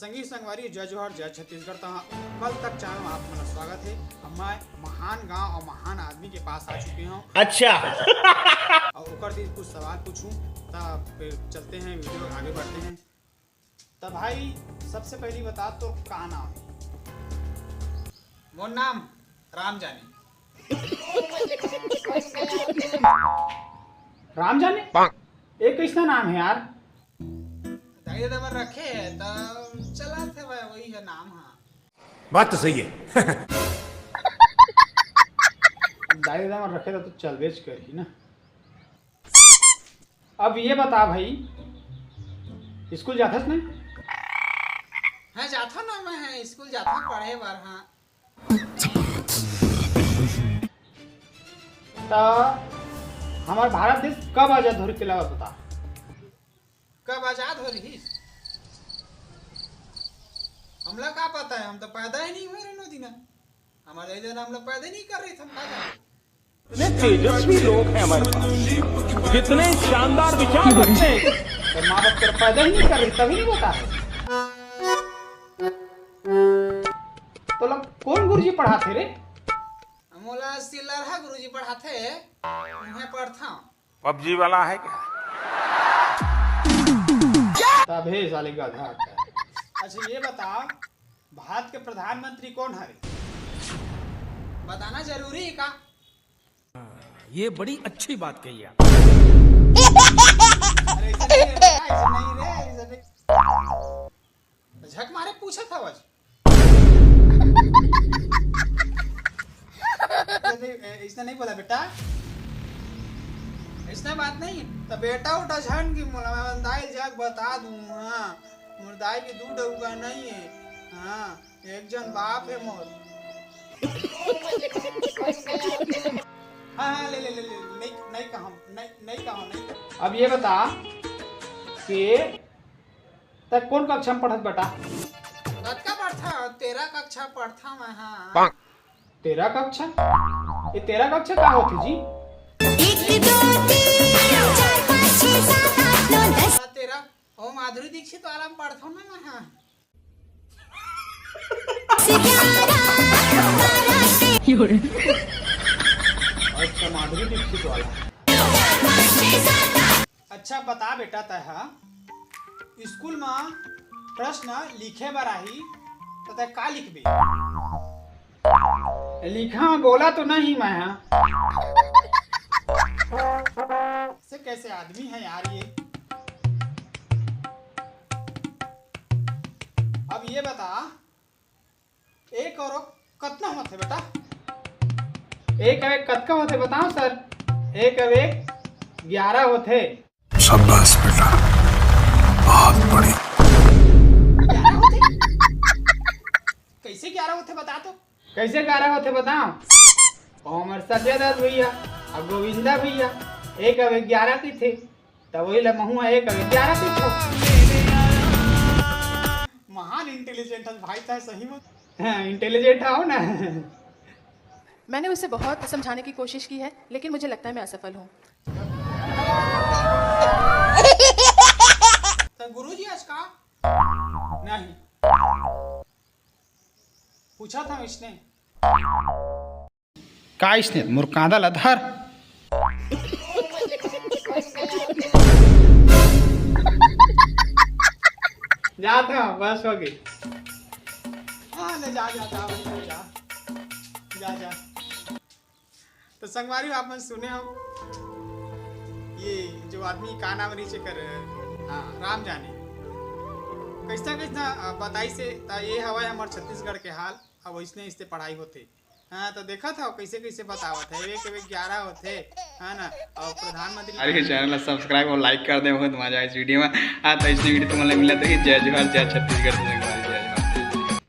संगी संगवारी जय जोहर जय छत्तीसगढ़। कल तक चैनल में आप मेरा स्वागत है। मैं महान गांव और महान आदमी के पास आ चुके हूँ। अच्छा और ऊपर से कुछ सवाल पूछूं तब फिर चलते हैं, वीडियो आगे बढ़ते हैं। तो भाई सबसे पहली बता तो का नाम है? वो नाम राम जाने। राम जाने एक कैसा नाम है यार? दाई दादा रखे है तो चला थे भाई, वही है नाम। हाँ बात तो सही है। दाई दादा रखे तो चल बेच कर ही ना। अब ये बता भाई, स्कूल जाता ना? हाँ जाता ना, मैं स्कूल जाता पढ़े बार। हाँ तो हमारा भारत देश कब आजाद हो रही बता? कब आजाद हो रही हमला का पता है? हम तो पैदा ही नहीं हुए रे दिन। हमारे इधर हम लोग पैदा नहीं कर रहे थे। इतने तेजस्वी लोग हैं हमारे पास, कितने शानदार विचार रखते हैं। तो माँ बाप तेरा पैदा ही नहीं कर रही तभी नहीं बता है। तो लोग कौन गुरुजी पढ़ाते रे? मोला सिलरहा गुरुजी पढ़ाते। उन्हें पढ़ता पबजी वाला है क्या? तबे साले गधा। अच्छा ये बता, भारत के प्रधानमंत्री कौन है? बताना जरूरी है का? ये बड़ी अच्छी बात कही आप। अरे ऐसा नहीं रे, ऐसा नहीं रे, ऐसा नहीं। झक मारे पूछा था बस। ऐसा नहीं बोला बेटा, ऐसा बात नहीं। तो बेटा उठा झन की मोला मैं दाई जग बता दूं। हाँ मोर दाई के दूध उगा नहीं है। हाँ एक जन बाप है मोर। हाँ ले ले ले ले नहीं कहा नहीं। अब ये बता कि तक कौन कक्षा में पढ़त बेटा? का पढ़ता? 13 कक्षा पढ़ता मैं। हाँ 13 कक्षा? ये 13 कक्षा का होती जी? 13 ओ माधुरी दीक्षित वाला में पढ़ता हूँ मैं। हाँ अच्छा माधुरी दीक्षित वाला। अच्छा बता बेटा, तह स्कूल में प्रश्न लिखे बार आई तो तय का लिखबे? लिखा बोला तो नहीं मैं। से कैसे आदमी है यार ये? अब ये बता, एक और कितना होते बेटा? एक और एक कतका होते बताओ सर? एक और एक 11 होते। शाबाश बेटा, बहुत बड़ी। 11 होते? कैसे 11 होते बता तो? कैसे 11 होते बताओ? और सत्यदास भैया और गोविंदा भैया एक अब 11 की थे, तब वही लमहुआ एक अब 11 की थे। महान इंटेलिजेंट भाई था, सही में। हाँ इंटेलिजेंट हो ना। मैंने उसे बहुत समझाने की कोशिश की है, लेकिन मुझे लगता है मैं असफल हूँ। तो गुरुजी आज का नहीं पूछा था इसने का? इसने मुर्कादा लधर जा था बस हो गई। हाँ ले जा जा जा जा जा जा। तो संगवारी आप में सुने हो ये जो आदमी का नाम नीचे कर, हाँ राम जाने कैसा कैसा बताई से। ये हवा हमारे छत्तीसगढ़ के हाल। अब इसने इससे पढ़ाई होते। हाँ तो देखा था कैसे कैसे बतावत है। एक 11 होते है ना। और प्रधानमंत्री अरे चैनल सब्सक्राइब और लाइक कर दे बहुत मजा इस वीडियो में। हाँ तो इस वीडियो तुम्हारे मिला तो जय जोहर जय छत्तीसगढ़।